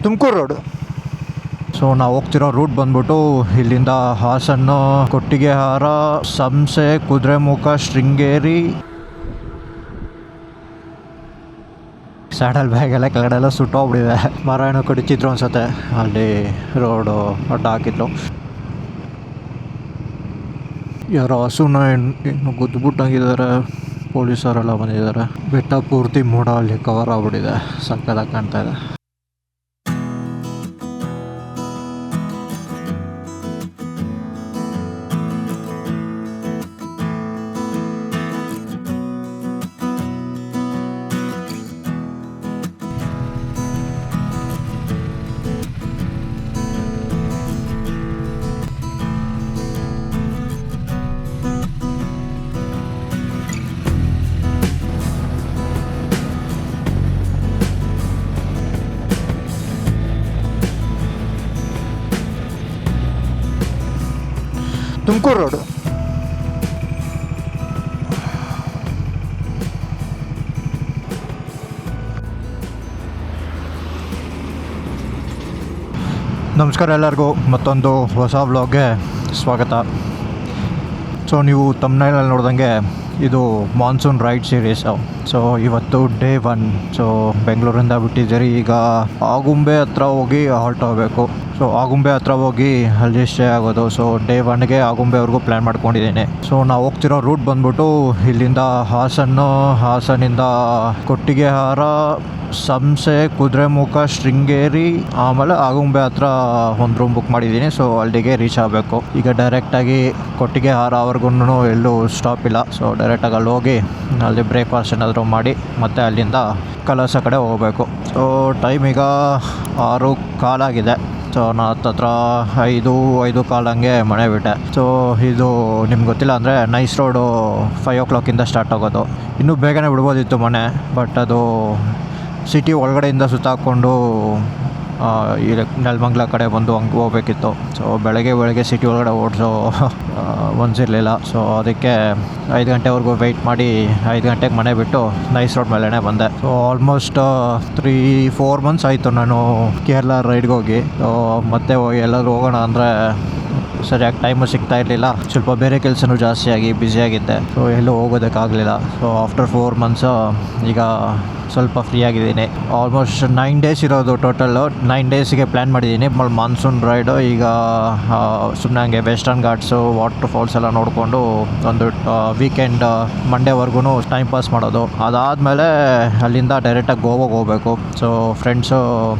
Tumakuru road. So ನಾವು ಹೋಗ್ತಿರೋ root ಬಂದ್ಬಿಟ್ಟು ಇಲ್ಲಿಂದ ಹಾಸನ, ಕೊಟ್ಟಿಗೆಹಾರ, ಸಂಸೆ, ಕುದುರೆಮುಖ, ಶೃಂಗೇರಿ. ಸ್ಯಾಡಲ್ ಬ್ಯಾಗ್ ಎಲ್ಲ ಕೆಳಗಡೆಲ್ಲ ಸುಟ್ಟೋಗ್ಬಿಟ್ಟಿದೆ. ಮರ ಏನೋ ಕಡಿತಿದ್ರು ಅನ್ಸುತ್ತೆ, ಅಲ್ಲಿ ರೋಡು ಅಡ್ಡ ಹಾಕಿದ್ರು. ಯಾರೋ ಹಸುನ ಇನ್ನು ಗುದ್ದುಬಿಟ್ಟಂಗಿದ್ದಾರೆ. ಪೊಲೀಸರೆಲ್ಲ ಬಂದಿದ್ದಾರೆ. ಬೆಟ್ಟ ಪೂರ್ತಿ ಮೋಡ ಅಲ್ಲಿ ಕವರ್ ಆಗ್ಬಿಟ್ಟಿದೆ. ಸಕ್ಕತ್ತಾಗಿ ಕಾಣ್ತಾ ಇದೆ. ತುಮಕೂರು ರೋಡು. ನಮಸ್ಕಾರ ಎಲ್ಲರಿಗೂ, ಮತ್ತೊಂದು ಹೊಸ ವ್ಲಾಗ್ಗೆ ಸ್ವಾಗತ. ಸೊ ನೀವು ತಮ್ನೈಲಲ್ಲಿ ನೋಡ್ದಂಗೆ ಇದು ಮಾನ್ಸೂನ್ ರೈಡ್ ಸೀರೀಸು. ಸೊ ಇವತ್ತು ಡೇ 1. ಸೊ ಬೆಂಗಳೂರಿಂದ ಬಿಟ್ಟಿದ್ದೀರಿ. ಈಗ ಆಗುಂಬೆ ಹತ್ರ ಹೋಗಿ ಹಾಲ್ಟ್ ಆಗಬೇಕು. ಸೊ ಆಗುಂಬೆ ಹತ್ರ ಹೋಗಿ ಅಲ್ಲಿ ಸ್ಟೇ ಆಗೋದು. ಸೊ ಡೇ 1ಗೆ ಆಗುಂಬೆವರೆಗೂ ಪ್ಲ್ಯಾನ್ ಮಾಡ್ಕೊಂಡಿದ್ದೀನಿ. ಸೊ ನಾವು ಹೋಗ್ತಿರೋ ರೂಟ್ ಬಂದ್ಬಿಟ್ಟು ಇಲ್ಲಿಂದ ಹಾಸನಿಂದ ಕೊಟ್ಟಿಗೆಹಾರ, ಸಂಸೆ, ಕುದುರೆಮುಖ, ಶೃಂಗೇರಿ, ಆಮೇಲೆ ಆಗುಂಬೆ ಹತ್ರ ಒಂದು ರೂಮ್ ಬುಕ್ ಮಾಡಿದ್ದೀನಿ. ಸೊ ಅಲ್ಲಿಗೆ ರೀಚ್ ಆಗಬೇಕು. ಈಗ ಡೈರೆಕ್ಟಾಗಿ ಕೊಟ್ಟಿಗೆಹಾರವರೆಗೂ ಎಲ್ಲೂ ಸ್ಟಾಪ್ ಇಲ್ಲ. ಸೊ ಡೈರೆಕ್ಟಾಗಿ ಅಲ್ಲಿ ಹೋಗಿ ಅಲ್ಲಿ ಬ್ರೇಕ್ಫಾಸ್ಟ್ ಏನಾದರೂ ಮಾಡಿ ಮತ್ತೆ ಅಲ್ಲಿಂದ ಕಲಸ ಕಡೆ ಹೋಗಬೇಕು. ಸೊ ಟೈಮ್ ಈಗ 6:15 ಆಗಿದೆ. ಸೊ ನಾನು ಹತ್ತತ್ರ 5:15 ಹಂಗೆ ಮನೆ ಬಿಟ್ಟೆ. ಸೊ ಇದು ನಿಮ್ಗೆ ಗೊತ್ತಿಲ್ಲ ಅಂದರೆ ನೈಸ್ ರೋಡು 5 o'clock ಸ್ಟಾರ್ಟ್ ಆಗೋದು. ಇನ್ನೂ ಬೇಗನೆ ಬಿಡ್ಬೋದಿತ್ತು ಮನೆ, ಬಟ್ ಅದು ಸಿಟಿ ಒಳಗಡೆಯಿಂದ ಸುತ್ತಾಕ್ಕೊಂಡು ಈ ನೆಲಮಂಗಲ ಕಡೆ ಬಂದು ಹಂಗೆ ಹೋಗ್ಬೇಕಿತ್ತು. ಸೊ ಬೆಳಗ್ಗೆ ಸಿಟಿ ಒಳಗಡೆ ಓಡಿಸೋ ಒಂದಿರಲಿಲ್ಲ. ಸೊ ಅದಕ್ಕೆ 5 ಗಂಟೆವರೆಗೂ ವೆಯ್ಟ್ ಮಾಡಿ 5 ಗಂಟೆಗೆ ಮನೆ ಬಿಟ್ಟು ನೈಸ್ ರೋಡ್ ಮೇಲೇ ಬಂದೆ. ಸೊ ಆಲ್ಮೋಸ್ಟ್ 3-4 months ಆಯಿತು ನಾನು ಕೇರಳ ರೈಡ್ಗೆ ಹೋಗಿ. ಸೊ ಮತ್ತೆ ಎಲ್ಲಾದರೂ ಹೋಗೋಣ ಅಂದರೆ ಸರಿಯಾಗಿ ಟೈಮು ಸಿಗ್ತಾ ಇರಲಿಲ್ಲ. ಸ್ವಲ್ಪ ಬೇರೆ ಕೆಲಸನೂ ಜಾಸ್ತಿಯಾಗಿ ಬ್ಯುಸಿಯಾಗಿದ್ದೆ. ಸೊ ಎಲ್ಲೂ ಹೋಗೋದಕ್ಕಾಗಲಿಲ್ಲ. ಸೊ ಆಫ್ಟರ್ 4 months ಈಗ ಸ್ವಲ್ಪ ಫ್ರೀ ಆಗಿದ್ದೀನಿ. ಆಲ್ಮೋಸ್ಟ್ 9 days ಇರೋದು ಟೋಟಲ್ಲು. 9 daysಗೆ ಪ್ಲ್ಯಾನ್ ಮಾಡಿದ್ದೀನಿ ಮಾನ್ಸೂನ್ ರೈಡು. ಈಗ ಸುಮ್ಮನೆ ಹಂಗೆ ವೆಸ್ಟರ್ನ್ ಘಾಟ್ಸು, ವಾಟರ್ ಫಾಲ್ಸ್ ಎಲ್ಲ ನೋಡಿಕೊಂಡು ಒಂದು ವೀಕೆಂಡ್ ಮಂಡೇವರೆಗೂ ಟೈಮ್ ಪಾಸ್ ಮಾಡೋದು. ಅದಾದಮೇಲೆ ಅಲ್ಲಿಂದ ಡೈರೆಕ್ಟಾಗಿ ಗೋವಾಗೆ ಹೋಗಬೇಕು. So friends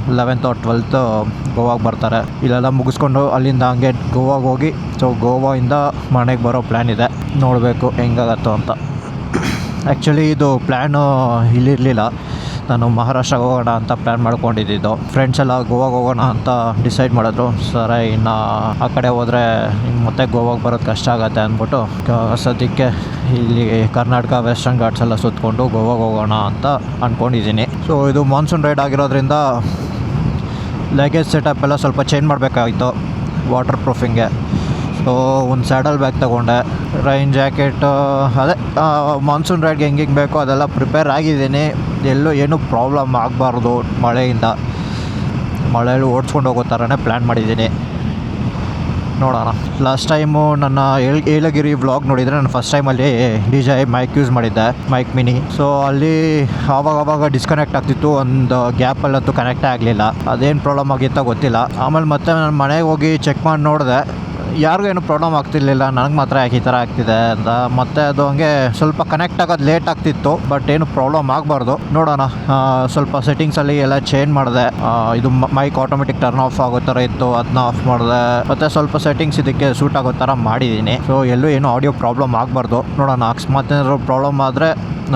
11th or 12th ಗೋವಾಗೆ ಬರ್ತಾರೆ. ಇಲ್ಲೆಲ್ಲ ಮುಗಿಸ್ಕೊಂಡು ಅಲ್ಲಿಂದ ಹಂಗೆ ಗೋವಾಗೆ ಹೋಗಿ ಸೊ ಗೋವಾಯಿಂದ ಮನೆಗೆ ಬರೋ ಪ್ಲ್ಯಾನ್ ಇದೆ. ನೋಡಬೇಕು ಹೆಂಗಾಗತ್ತೋ ಅಂತ. ಆ್ಯಕ್ಚುಲಿ ಇದು ಪ್ಲ್ಯಾನು ಇಲ್ಲಿರಲಿಲ್ಲ. ನಾನು ಮಹಾರಾಷ್ಟ್ರಗೆ ಹೋಗೋಣ ಅಂತ ಪ್ಲ್ಯಾನ್ ಮಾಡ್ಕೊಂಡಿದ್ದು. ಫ್ರೆಂಡ್ಸ್ ಎಲ್ಲ ಗೋವಾಗೆ ಹೋಗೋಣ ಅಂತ ಡಿಸೈಡ್ ಮಾಡಿದ್ರು. ಸರಿ, ಇನ್ನು ಆ ಕಡೆ ಹೋದರೆ ಮತ್ತೆ ಗೋವಾಗೆ ಬರೋದು ಕಷ್ಟ ಆಗುತ್ತೆ ಅಂದ್ಬಿಟ್ಟು ಸದ್ಯಕ್ಕೆ ಇಲ್ಲಿ ಕರ್ನಾಟಕ ವೆಸ್ಟರ್ನ್ ಘಾಟ್ಸ್ ಎಲ್ಲ ಸುತ್ತಕೊಂಡು ಗೋವಾಗೆ ಹೋಗೋಣ ಅಂತ ಅಂದ್ಕೊಂಡಿದ್ದೀನಿ. ಸೊ ಇದು ಮಾನ್ಸೂನ್ ರೈಡ್ ಆಗಿರೋದ್ರಿಂದ ಲಗೇಜ್ ಸೆಟಪ್ ಎಲ್ಲ ಸ್ವಲ್ಪ ಚೇಂಜ್ ಮಾಡಬೇಕಾಗಿತ್ತು ವಾಟರ್ ಪ್ರೂಫಿಂಗ್ಗೆ. ಸೊ ಒಂದು ಸ್ಯಾಡಲ್ ಬ್ಯಾಗ್ ತೊಗೊಂಡೆ, ರೈನ್ ಜಾಕೆಟ್, ಅದೇ ಮಾನ್ಸೂನ್ ರೈಡ್ಗೆ ಹೆಂಗೆ ಬೇಕೋ ಅದೆಲ್ಲ ಪ್ರಿಪೇರ್ ಆಗಿದ್ದೀನಿ. ಎಲ್ಲೂ ಏನೂ ಪ್ರಾಬ್ಲಮ್ ಆಗಬಾರ್ದು ಮಳೆಯಿಂದ. ಮಳೆಯಲ್ಲಿ ಓಡಿಸ್ಕೊಂಡು ಹೋಗೋ ಥರನೇ ಪ್ಲ್ಯಾನ್ ಮಾಡಿದ್ದೀನಿ. ನೋಡೋಣ. ಲಾಸ್ಟ್ ಟೈಮು ನನ್ನ ಏಲಗಿರಿ ವ್ಲಾಗ್ ನೋಡಿದರೆ ನಾನು ಫಸ್ಟ್ ಟೈಮಲ್ಲಿ DJI ಮೈಕ್ ಯೂಸ್ ಮಾಡಿದ್ದೆ, ಮೈಕ್ ಮಿನಿ. ಸೊ ಅಲ್ಲಿ ಆವಾಗ ಡಿಸ್ಕನೆಕ್ಟ್ ಆಗ್ತಿತ್ತು. ಒಂದು ಗ್ಯಾಪಲ್ಲಂತೂ ಕನೆಕ್ಟೇ ಆಗಲಿಲ್ಲ. ಅದೇನು ಪ್ರಾಬ್ಲಮ್ ಆಗಿತ್ತೋ ಗೊತ್ತಿಲ್ಲ. ಆಮೇಲೆ ಮತ್ತೆ ನಾನು ಮನೆಗೆ ಹೋಗಿ ಚೆಕ್ ಮಾಡಿ ನೋಡಿದೆ, ಯಾರಿಗೂ ಏನು ಪ್ರಾಬ್ಲಮ್ ಆಗ್ತಿರ್ಲಿಲ್ಲ, ನನಗೆ ಮಾತ್ರ ಯಾಕೆ ಈ ಥರ ಆಗ್ತಿದೆ ಅಂತ. ಮತ್ತು ಅದು ಹಂಗೆ ಸ್ವಲ್ಪ ಕನೆಕ್ಟ್ ಆಗೋದು ಲೇಟ್ ಆಗ್ತಿತ್ತು, ಬಟ್ ಏನು ಪ್ರಾಬ್ಲಮ್ ಆಗಬಾರ್ದು. ನೋಡೋಣ. ಸ್ವಲ್ಪ ಸೆಟ್ಟಿಂಗ್ಸಲ್ಲಿ ಎಲ್ಲ ಚೇಂಜ್ ಮಾಡಿದೆ. ಇದು ಮೈಕ್ ಆಟೋಮೆಟಿಕ್ ಟರ್ನ್ ಆಫ್ ಆಗೋ ಥರ ಇತ್ತು, ಅದನ್ನ ಆಫ್ ಮಾಡಿದೆ. ಮತ್ತು ಸ್ವಲ್ಪ ಸೆಟ್ಟಿಂಗ್ಸ್ ಇದಕ್ಕೆ ಸೂಟ್ ಆಗೋ ಥರ ಮಾಡಿದ್ದೀನಿ. ಸೊ ಎಲ್ಲೂ ಏನು ಆಡಿಯೋ ಪ್ರಾಬ್ಲಮ್ ಆಗಬಾರ್ದು. ನೋಡೋಣ. ಅಕಸ್ಮಾತ್ ಏನಾದರೂ ಪ್ರಾಬ್ಲಮ್ ಆದರೆ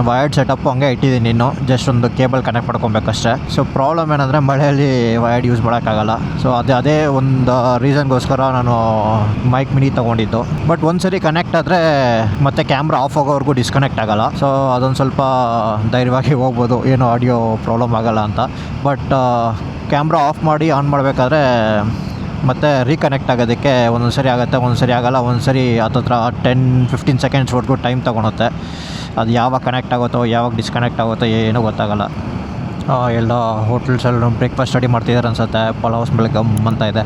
ವಯರ್ಡ್ ಸೆಟಪ್ಪು ಹಂಗೆ ಇಟ್ಟಿದ್ದೀನಿ. ಇನ್ನು ಜಸ್ಟ್ ಒಂದು ಕೇಬಲ್ ಕನೆಕ್ಟ್ ಮಾಡ್ಕೊಬೇಕಷ್ಟೇ. ಸೊ ಪ್ರಾಬ್ಲಮ್ ಏನಂದರೆ ಮಳೆಯಲ್ಲಿ ವಯರ್ಡ್ ಯೂಸ್ ಮಾಡೋಕ್ಕಾಗಲ್ಲ. ಸೊ ಅದೇ ಒಂದು ರೀಸನ್ಗೋಸ್ಕರ ನಾನು ಮೈಕ್ ಮಿನಿ ತೊಗೊಂಡಿದ್ದು. ಬಟ್ ಒಂದು ಸರಿ ಕನೆಕ್ಟ್ ಆದರೆ ಮತ್ತೆ ಕ್ಯಾಮ್ರಾ ಆಫ್ ಆಗೋವರೆಗೂ ಡಿಸ್ಕನೆಕ್ಟ್ ಆಗೋಲ್ಲ. ಸೊ ಅದೊಂದು ಸ್ವಲ್ಪ ಧೈರ್ಯವಾಗಿ ಹೋಗ್ಬೋದು, ಏನು ಆಡಿಯೋ ಪ್ರಾಬ್ಲಮ್ ಆಗೋಲ್ಲ ಅಂತ. ಬಟ್ ಕ್ಯಾಮ್ರಾ ಆಫ್ ಮಾಡಿ ಆನ್ ಮಾಡಬೇಕಾದ್ರೆ ಮತ್ತು ರೀಕನೆಕ್ಟ್ ಆಗೋದಕ್ಕೆ ಒಂದೊಂದು ಸರಿ ಆಗುತ್ತೆ, ಒಂದೊಂದು ಸರಿ ಆಗೋಲ್ಲ. ಒಂದು ಸರಿ ಹತ್ತತ್ರ 10-15 ಸೆಕೆಂಡ್ಸ್ವರೆಗೂ ಟೈಮ್ ತೊಗೊಳುತ್ತೆ. ಅದು ಯಾವಾಗ ಕನೆಕ್ಟ್ ಆಗುತ್ತೋ ಯಾವಾಗ ಡಿಸ್ಕನೆಕ್ಟ್ ಆಗುತ್ತೋ ಏನೂ ಗೊತ್ತಾಗಲ್ಲ. ಎಲ್ಲ ಹೋಟೆಲ್ಸಲ್ಲಿ ಬ್ರೇಕ್ಫಾಸ್ಟ್ ಸ್ಟಡಿ ಮಾಡ್ತಿದ್ದಾರೆ ಅನ್ಸುತ್ತೆ. ಪಲಾವ್ ಸ್ಮೆಲ್ ಗಮ್ ಅಂತ ಇದೆ.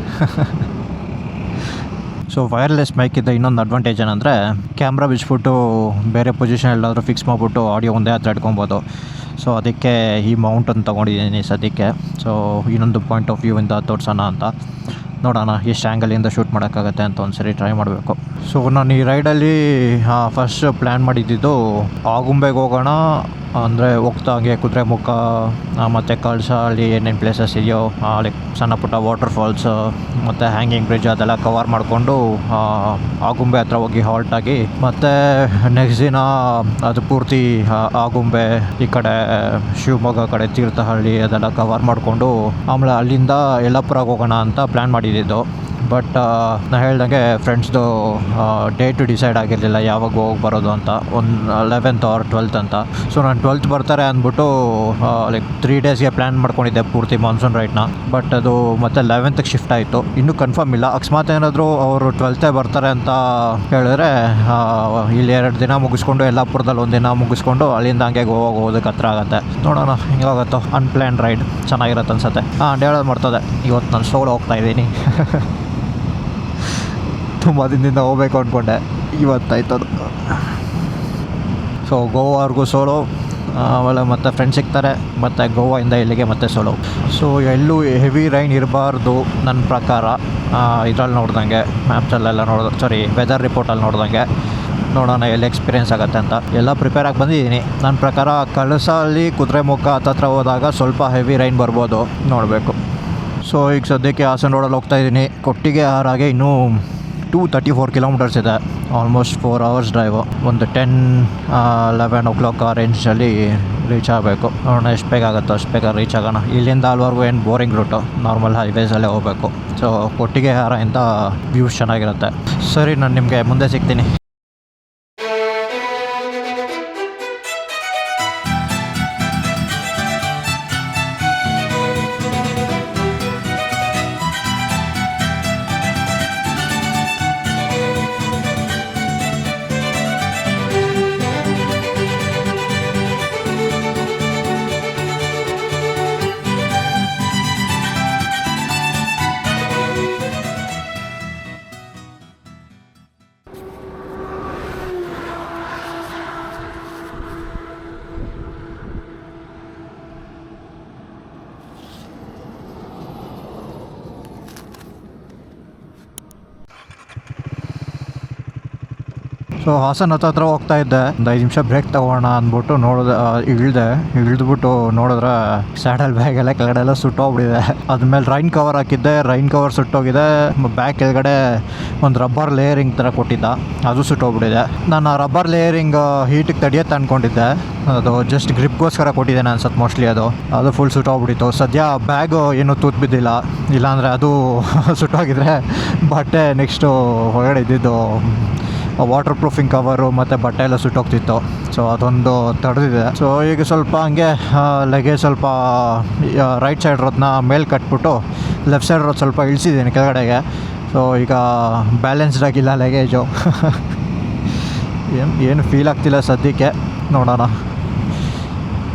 ಸೊ ವೈರ್ಲೆಸ್ ಮೈಕಿದ್ದ ಇನ್ನೊಂದು ಅಡ್ವಾಂಟೇಜ್ ಏನಂದರೆ ಕ್ಯಾಮ್ರಾ ಬಿಚ್ಬಿಟ್ಟು ಬೇರೆ ಪೊಸಿಷನ್ ಎಲ್ಲಾದರೂ ಫಿಕ್ಸ್ ಮಾಡಿಬಿಟ್ಟು ಆಡಿಯೋ ಒಂದೇ ಹತ್ರ ಇಟ್ಕೊಬೋದು. ಸೊ ಅದಕ್ಕೆ ಈ ಮೌಂಟನ್ನು ತೊಗೊಂಡಿದ್ದೀನಿ ಸದ್ಯಕ್ಕೆ. ಸೊ ಇನ್ನೊಂದು ಪಾಯಿಂಟ್ ಆಫ್ ವ್ಯೂವಿಂದ ತೋರಿಸೋಣ ಅಂತ. ನೋಡೋಣ ಎಷ್ಟು ಆ್ಯಂಗಲಿಂದ ಶೂಟ್ ಮಾಡೋಕ್ಕಾಗತ್ತೆ ಅಂತ ಒಂದು ಸರಿ ಟ್ರೈ ಮಾಡಬೇಕು. ಸೊ ನಾನು ಈ ರೈಡಲ್ಲಿ ಫಸ್ಟ್ ಪ್ಲ್ಯಾನ್ ಮಾಡಿದ್ದು ಆಗುಂಬೆಗೆ ಹೋಗೋಣ, ಅಂದರೆ ಹೋಗ್ತಾ ಹಾಗೆ ಕುದುರೆಮುಖ ಮತ್ತು ಕಳಸ ಅಲ್ಲಿ ಏನೇನು ಪ್ಲೇಸಸ್ ಇದೆಯೋ ಲೈಕ್ ಸಣ್ಣ ಪುಟ್ಟ ವಾಟರ್ ಫಾಲ್ಸ್ ಮತ್ತು ಹ್ಯಾಂಗಿಂಗ್ ಬ್ರಿಡ್ಜ್ ಅದೆಲ್ಲ ಕವರ್ ಮಾಡಿಕೊಂಡು ಆಗುಂಬೆ ಹತ್ರ ಹೋಗಿ ಹಾಲ್ಟ್ ಆಗಿ, ಮತ್ತು ನೆಕ್ಸ್ಟ್ ದಿನ ಅದು ಪೂರ್ತಿ ಆಗುಂಬೆ ಈ ಕಡೆ ಶಿವಮೊಗ್ಗ ಕಡೆ ತೀರ್ಥಹಳ್ಳಿ ಅದೆಲ್ಲ ಕವರ್ ಮಾಡಿಕೊಂಡು ಆಮೇಲೆ ಅಲ್ಲಿಂದ ಯಲ್ಲಾಪುರಕ್ಕೆ ಹೋಗೋಣ ಅಂತ ಪ್ಲ್ಯಾನ್ ಮಾಡಿದ್ದು. ಬಟ್ ನಾನು ಹೇಳ್ದಂಗೆ ಫ್ರೆಂಡ್ಸ್ದು ಡೇಟು ಡಿಸೈಡ್ ಆಗಿರಲಿಲ್ಲ ಯಾವಾಗ ಹೋಗಿ ಬರೋದು ಅಂತ. ಒಂದು 11th or 12th ಅಂತ. ಸೊ ನಾನು 12th ಬರ್ತಾರೆ ಅಂದ್ಬಿಟ್ಟು ಲೈಕ್ 3 ಡೇಸ್ಗೆ ಪ್ಲ್ಯಾನ್ ಮಾಡ್ಕೊಂಡಿದ್ದೆ ಪೂರ್ತಿ ಮಾನ್ಸೂನ್ ರೈಡ್ನ. ಬಟ್ ಅದು ಮತ್ತೆ 11th ಶಿಫ್ಟ್ ಆಯಿತು. ಇನ್ನೂ ಕನ್ಫರ್ಮ್ ಇಲ್ಲ. ಅಕಸ್ಮಾತ್ ಏನಾದರೂ ಅವರು 12th ಬರ್ತಾರೆ ಅಂತ ಹೇಳಿದ್ರೆ ಇಲ್ಲಿ 2 ದಿನ ಮುಗಿಸ್ಕೊಂಡು ಯಲ್ಲಾಪುರದಲ್ಲಿ 1 ದಿನ ಮುಗಿಸ್ಕೊಂಡು ಅಲ್ಲಿಂದ ಹಂಗೆ ಗೋವಾಗ ಹೋಗೋದಕ್ಕೆ ಹತ್ರ ಆಗುತ್ತೆ. ನೋಡೋಣ ಹಿಂಗಾಗುತ್ತೋ. ಅನ್ಪ್ಲ್ಯಾನ್ ರೈಡ್ ಚೆನ್ನಾಗಿರುತ್ತೆ ಅನ್ಸುತ್ತೆ. ಹೇಳೋದು ಮಾಡ್ತದೆ, ಇವತ್ತು ನಾನು ಸೋಲೋ ಹೋಗ್ತಾಯಿದ್ದೀನಿ. ತುಂಬ ದಿನದಿಂದ ಹೋಗ್ಬೇಕು ಅಂದ್ಕೊಂಡೆ, ಇವತ್ತಾಯ್ತದು. ಸೊ ಗೋವಾವರೆಗೂ ಸೋಲೋ, ಆಮೇಲೆ ಮತ್ತೆ ಫ್ರೆಂಡ್ಸ್ ಸಿಗ್ತಾರೆ, ಮತ್ತು ಗೋವಾಯಿಂದ ಇಲ್ಲಿಗೆ ಮತ್ತೆ ಸೋಲೋ. ಸೊ ಎಲ್ಲೂ ಹೆವಿ ರೈನ್ ಇರಬಾರ್ದು ನನ್ನ ಪ್ರಕಾರ. ಇದರಲ್ಲಿ ನೋಡ್ದಂಗೆ ಮ್ಯಾಪ್ಸಲ್ಲೆಲ್ಲ ವೆದರ್ ರಿಪೋರ್ಟಲ್ಲಿ ನೋಡ್ದಂಗೆ. ನೋಡೋಣ ಎಲ್ಲಿ ಎಕ್ಸ್ಪೀರಿಯೆನ್ಸ್ ಆಗುತ್ತೆ ಅಂತ. ಎಲ್ಲ ಪ್ರಿಪೇರ್ ಆಗಿ ಬಂದಿದ್ದೀನಿ. ನನ್ನ ಪ್ರಕಾರ ಕಳಸಲ್ಲಿ ಕುದುರೆಮುಖ ಹತ್ತತ್ರ ಹೋದಾಗ ಸ್ವಲ್ಪ ಹೆವಿ ರೈನ್ ಬರ್ಬೋದು, ನೋಡಬೇಕು. ಸೊ ಈಗ ಸದ್ಯಕ್ಕೆ ಹಾಸನ ರೋಡಲ್ಲಿ ಹೋಗ್ತಾಯಿದ್ದೀನಿ. ಕೊಟ್ಟಿಗೆ ಆರಾಗೆ ಇನ್ನೂ 234 ಕಿಲೋಮೀಟರ್ಸ್ ಇದೆ. Almost 4 hours drive. ಒಂದು 10-11 o'clock ಆ ರೇಂಜಲ್ಲಿ ರೀಚ್ ಆಗಬೇಕು. ನೋಡೋಣ ಎಷ್ಟು ಬೇಗ ಆಗುತ್ತೋ ಅಷ್ಟು ಬೇಗ ರೀಚ್ ಆಗೋಣ. ಇಲ್ಲಿಂದ ಅಲ್ಲಿವರೆಗೂ ಏನು ಬೋರಿಂಗ್ ರೂಟು, ನಾರ್ಮಲ್ ಹೈವೇಸಲ್ಲೇ ಹೋಗಬೇಕು. ಸೊ ಕೊಟ್ಟಿಗೆ ಹಾರದಿಂದ ವ್ಯೂಸ್ ಚೆನ್ನಾಗಿರುತ್ತೆ. ಸರಿ, ನಾನು ನಿಮಗೆ ಮುಂದೆ ಸಿಗ್ತೀನಿ. ಸೊ ಹಾಸನ ಹತ್ರ ಹೋಗ್ತಾ ಇದ್ದೆ. ಒಂದು 5 ನಿಮಿಷ ಬ್ರೇಕ್ ತೊಗೋಣ ಅಂದ್ಬಿಟ್ಟು ಇಳಿದ್ಬಿಟ್ಟು ನೋಡಿದ್ರೆ ಸ್ಯಾಡಲ್ ಬ್ಯಾಗ್ ಎಲ್ಲ ಕೆಳಗಡೆ ಎಲ್ಲ ಸುಟ್ಟೋಗ್ಬಿಟ್ಟಿದೆ. ಅದ್ಮೇಲೆ ರೈನ್ ಕವರ್ ಹಾಕಿದ್ದೆ, ರೈನ್ ಕವರ್ ಸುಟ್ಟೋಗಿದೆ. ಬ್ಯಾಗ್ ಕೆಳಗಡೆ ಒಂದು ರಬ್ಬರ್ ಲೇಯರಿಂಗ್ ಥರ ಕೊಟ್ಟಿದ್ದ, ಅದು ಸುಟ್ಟೋಗ್ಬಿಟ್ಟಿದೆ. ನಾನು ಆ ರಬ್ಬರ್ ಲೇಯರಿಂಗ್ ಹೀಟಿಗೆ ತಡಿಯತ್ತೆ ಅಂದ್ಕೊಂಡಿದ್ದೆ. ಅದು ಜಸ್ಟ್ ಗ್ರಿಪ್ಗೋಸ್ಕರ ಕೊಟ್ಟಿದ್ದೇನೆ ಅನ್ಸತ್ತೆ ಮೋಸ್ಟ್ಲಿ. ಅದು ಫುಲ್ ಸುಟ್ಟೋಗ್ಬಿಟ್ಟಿತ್ತು. ಸದ್ಯ ಬ್ಯಾಗು ಏನೂ ತೂತು ಬಿದ್ದಿಲ್ಲ, ಇಲ್ಲಾಂದರೆ ಅದು ಸುಟ್ಟೋಗಿದ್ರೆ ಬಟ್ಟೆ ನೆಕ್ಸ್ಟು ಹೊರಗಡೆ ಇದ್ದಿದ್ದು ವಾಟರ್ ಪ್ರೂಫಿಂಗ್ ಕವರು ಮತ್ತು ಬಟ್ಟೆ ಎಲ್ಲ ಸುಟ್ಟೋಗ್ತಿತ್ತು. ಸೊ ಅದೊಂದು ತಡೆದಿದೆ. ಸೊ ಈಗ ಸ್ವಲ್ಪ ಹಂಗೆ ಲಗೇಜ್ ಸ್ವಲ್ಪ ರೈಟ್ ಸೈಡ್ ರೋದನ್ನ ಮೇಲೆ ಕಟ್ಬಿಟ್ಟು ಲೆಫ್ಟ್ ಸೈಡ್ ರೋದ್ ಸ್ವಲ್ಪ ಇಳಿಸಿದ್ದೀನಿ ಕೆಳಗಡೆಗೆ. ಸೊ ಈಗ ಬ್ಯಾಲೆನ್ಸ್ಡ್ ಆಗಿಲ್ಲ ಲಗೇಜು. ಏನು ಫೀಲ್ ಆಗ್ತಿಲ್ಲ ಸದ್ಯಕ್ಕೆ. ನೋಡೋಣ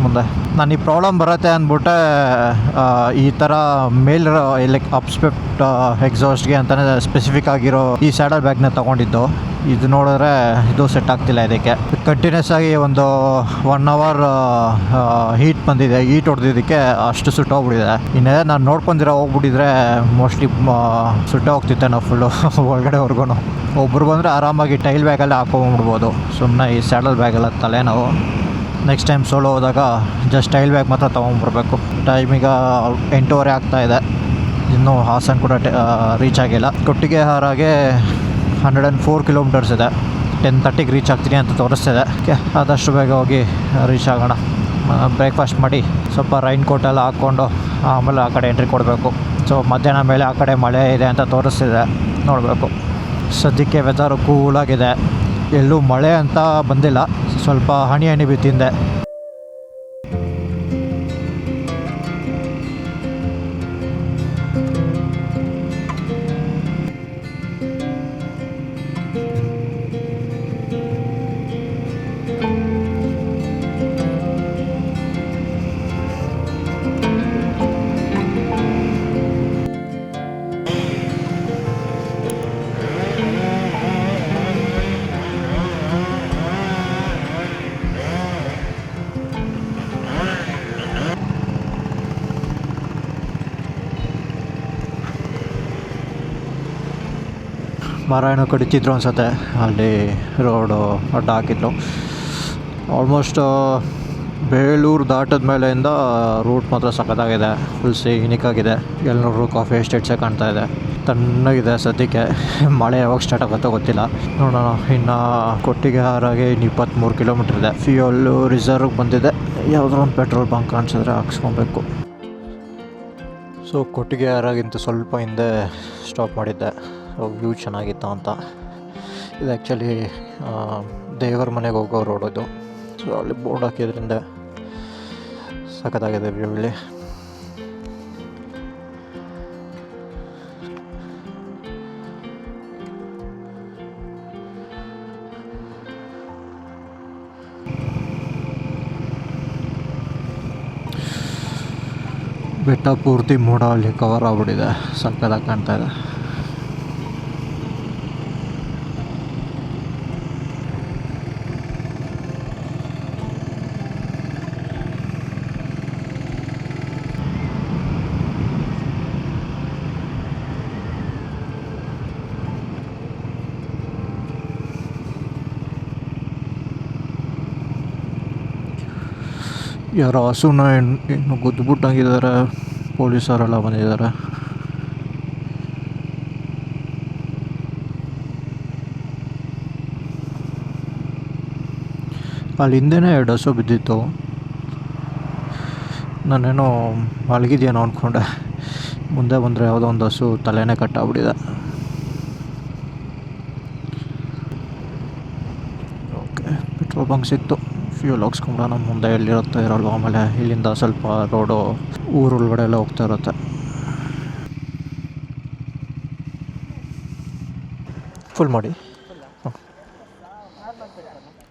ಮುಂದೆ. ನಾನು ಈ ಪ್ರಾಬ್ಲಮ್ ಬರುತ್ತೆ ಅಂದ್ಬಿಟ್ಟೆ ಈ ಥರ ಮೇಲ್ ಲೈಕ್ ಅಪ್ಸ್ಪೆಕ್ಟ್ ಎಕ್ಸಾಸ್ಟ್ಗೆ ಅಂತಲೇ ಸ್ಪೆಸಿಫಿಕ್ ಆಗಿರೋ ಈ ಸ್ಯಾಡಲ್ ಬ್ಯಾಗ್ನ ತೊಗೊಂಡಿದ್ದು. ಇದು ನೋಡಿದ್ರೆ ಇದು ಸೆಟ್ ಆಗ್ತಿಲ್ಲ. ಇದಕ್ಕೆ ಕಂಟಿನ್ಯೂಸ್ ಆಗಿ ಒಂದು 1 hour ಹೀಟ್ ಬಂದಿದೆ. ಹೀಟ್ ಹೊಡೆದಿದ್ದಕ್ಕೆ ಅಷ್ಟು ಸುಟ್ಟೋಗ್ಬಿಟ್ಟಿದೆ. ಇನ್ನೇ ನಾನು ನೋಡ್ಕೊಂಡಿರೋ ಹೋಗ್ಬಿಟ್ಟಿದ್ರೆ ಮೋಸ್ಟ್ಲಿ ಸುಟ್ಟೆ ಹೋಗ್ತಿದ್ದೆ ನಾವು ಫುಲ್ಲು ಒಳಗಡೆವರೆಗೂ. ಒಬ್ರು ಬಂದರೆ ಆರಾಮಾಗಿ ಟೈಲ್ ಬ್ಯಾಗಲ್ಲೇ ಹಾಕೊಂಡ್ಬಿಡ್ಬೋದು. ಸುಮ್ಮನೆ ಈ ಸ್ಯಾಡಲ್ ಬ್ಯಾಗೆಲ್ಲ ತಲೆನೋವು. ನೆಕ್ಸ್ಟ್ ಟೈಮ್ ಸೋಲೋ ಹೋದಾಗ ಜಸ್ಟ್ ಟೈಲ್ ಬ್ಯಾಗ್ ಮಾತ್ರ ತೊಗೊಂಡ್ಬರ್ಬೇಕು. ಟೈಮೀಗ 8:30 ಆಗ್ತಾಯಿದೆ. ಇನ್ನೂ ಹಾಸನ ಕೂಡ ರೀಚ್ ಆಗಿಲ್ಲ. ಕೊಟ್ಟಿಗೆ ಹಾರಾಗೆ 104 ಕಿಲೋಮೀಟರ್ಸ್ ಇದೆ. 10:30ಗೆ ರೀಚ್ ಆಗ್ತೀನಿ ಅಂತ ತೋರಿಸ್ತಿದೆ. ಆದಷ್ಟು ಬೇಗ ಹೋಗಿ ರೀಚ್ ಆಗೋಣ. ಬ್ರೇಕ್ಫಾಸ್ಟ್ ಮಾಡಿ ಸ್ವಲ್ಪ ರೈನ್ ಕೋಟೆಲ್ಲ ಹಾಕ್ಕೊಂಡು ಆಮೇಲೆ ಆ ಕಡೆ ಎಂಟ್ರಿ ಕೊಡಬೇಕು. ಸೊ ಮಧ್ಯಾಹ್ನ ಮೇಲೆ ಆ ಕಡೆ ಮಳೆ ಇದೆ ಅಂತ ತೋರಿಸ್ತಿದೆ, ನೋಡಬೇಕು. ಸದ್ಯಕ್ಕೆ ವೆದರು ಕೂಲಾಗಿದೆ. ಎಲ್ಲೂ ಮಳೆ ಅಂತ ಬಂದಿಲ್ಲ, ಸ್ವಲ್ಪ ಹನಿ ಬಿತ್ತಿಂದೆ. ಮರ ಏನೋ ಕಡಿತಿದ್ರು ಅನ್ಸುತ್ತೆ, ಅಲ್ಲಿ ರೋಡು ಅಡ್ಡ ಹಾಕಿದ್ರು. ಆಲ್ಮೋಸ್ಟ್ ಬೇಲೂರು ದಾಟದ ಮೇಲೆಯಿಂದ ರೂಟ್ ಮಾತ್ರ ಸಖತ್ತಾಗಿದೆ, ಫುಲ್ ಸೀನಿಕ್ಕಾಗಿದೆ. ಎಲ್ಲರೂ ಕಾಫಿ ಎಸ್ಟೇಟ್ಸೇ ಕಾಣ್ತಾ ಇದೆ, ತಣ್ಣಗಿದೆ ಸದ್ಯಕ್ಕೆ. ಮಳೆ ಯಾವಾಗ ಸ್ಟಾರ್ಟ್ ಆಗುತ್ತೋ ಗೊತ್ತಿಲ್ಲ, ನೋಡೋಣ. ಇನ್ನು ಕೊಟ್ಟಿಗೆಹಾರಗೆ ಇನ್ನು 23 ಕಿಲೋಮೀಟ್ರ್ ಇದೆ. ಫ್ಯೂಯಲ್ಲು ರಿಸರ್ವ್ಗೆ ಬಂದಿದೆ, ಯಾವುದೋ ಒಂದು ಪೆಟ್ರೋಲ್ ಬಂಕ್ ಕಾಣಿಸಿದ್ರೆ ಹಾಕ್ಸ್ಕೊಬೇಕು. ಸೊ ಕೊಟ್ಟಿಗೆಹಾರಗಿಂತ ಸ್ವಲ್ಪ ಹಿಂದೆ ಸ್ಟಾಪ್ ಮಾಡಿದ್ದೆ, ವ್ಯೂ ಚೆನ್ನಾಗಿತ್ತು ಅಂತ. ಇದು ಆ್ಯಕ್ಚುಲಿ ದೇವರ ಮನೆಗೆ ಹೋಗೋ ರೋಡ್ ಇದು. ಸೊ ಅಲ್ಲಿ ಬೋರ್ಡ್ ಹಾಕಿದ್ರಿಂದ ಸಖತ್ತಾಗಿದೆ ವ್ಯೂ ಇಲ್ಲಿ. ಬೆಟ್ಟ ಪೂರ್ತಿ ಮೋಡ ಅಲ್ಲಿ ಕವರ್ ಆಗ್ಬಿಟ್ಟಿದೆ, ಸಕ್ಕತ್ತಾಗಿ ಕಾಣ್ತಾ ಇದೆ. ಯಾರೋ ಹಸುನ ಇನ್ನು ಗುದ್ದುಬಿಟ್ಟಾಗಿದ್ದಾರೆ, ಪೊಲೀಸರೆಲ್ಲ ಬಂದಿದ್ದಾರೆ. ಅಲ್ಲಿ ಹಿಂದೆನೇ 2 ಹಸು ಬಿದ್ದಿತ್ತು. ನಾನೇನೋ ಮಲಗಿದ್ಯೇನೋ ಅಂದ್ಕೊಂಡೆ, ಮುಂದೆ ಬಂದರೆ ಯಾವುದೋ ಒಂದು ಹಸು ತಲೆನೇ ಕಟ್ಟಾಗ್ಬಿಟ್ಟಿದೆ. ಓಕೆ, ಪೆಟ್ರೋಲ್ ಬಂಕ್ ಸಿಕ್ತು, ಫ್ಯೂಲ್ ಹಾಕ್ಸ್ಕೊಂಬಿಡೋಣ. ಮುಂದೆ ಎಲ್ಲಿರುತ್ತೋ ಇರೋಲ್ವ, ಆಮೇಲೆ ಇಲ್ಲಿಂದ ಸ್ವಲ್ಪ ರೋಡು ಊರೊಳಗಡೆ ಎಲ್ಲ ಹೋಗ್ತಾ ಇರುತ್ತೆ. ಫುಲ್ ಮಾಡಿ,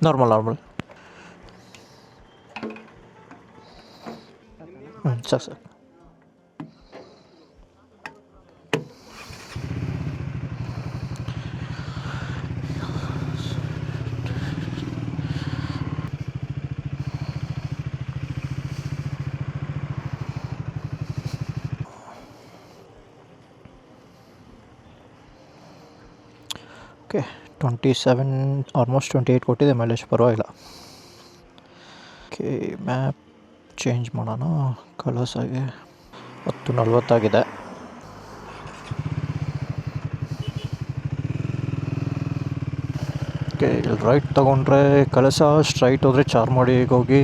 ನಾರ್ಮಲ್. ಸರ್ ಓಕೆ, 27 ಆಲ್ಮೋಸ್ಟ್ 28 ಕೊಟ್ಟಿದೆ ಮೈಲೇಜ್, ಪರವಾಗಿಲ್ಲ. ಓಕೆ, ಮ್ಯಾಪ್ ಚೇಂಜ್ ಮಾಡೋಣ. ಕಲರ್ಸ್ ಆಗಿ 10:40 ಓಕೆ, ಇಲ್ಲಿ ರೈಟ್ ತೊಗೊಂಡ್ರೆ ಕಳಸ, ಸ್ಟ್ರೈಟ್ ಹೋದರೆ ಚಾರ್ಮಾಡಿಗೆ ಹೋಗಿ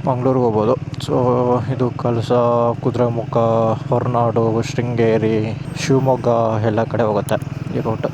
ಮಂಗ್ಳೂರಿಗೆ ಹೋಗ್ಬೋದು. ಸೊ ಇದು ಕಳಸ, ಕುದುರೆಮುಖ, ಹೊರನಾಡು, ಶೃಂಗೇರಿ, ಶಿವಮೊಗ್ಗ ಎಲ್ಲ ಕಡೆ ಹೋಗುತ್ತೆ ಈ ರೂಟ್.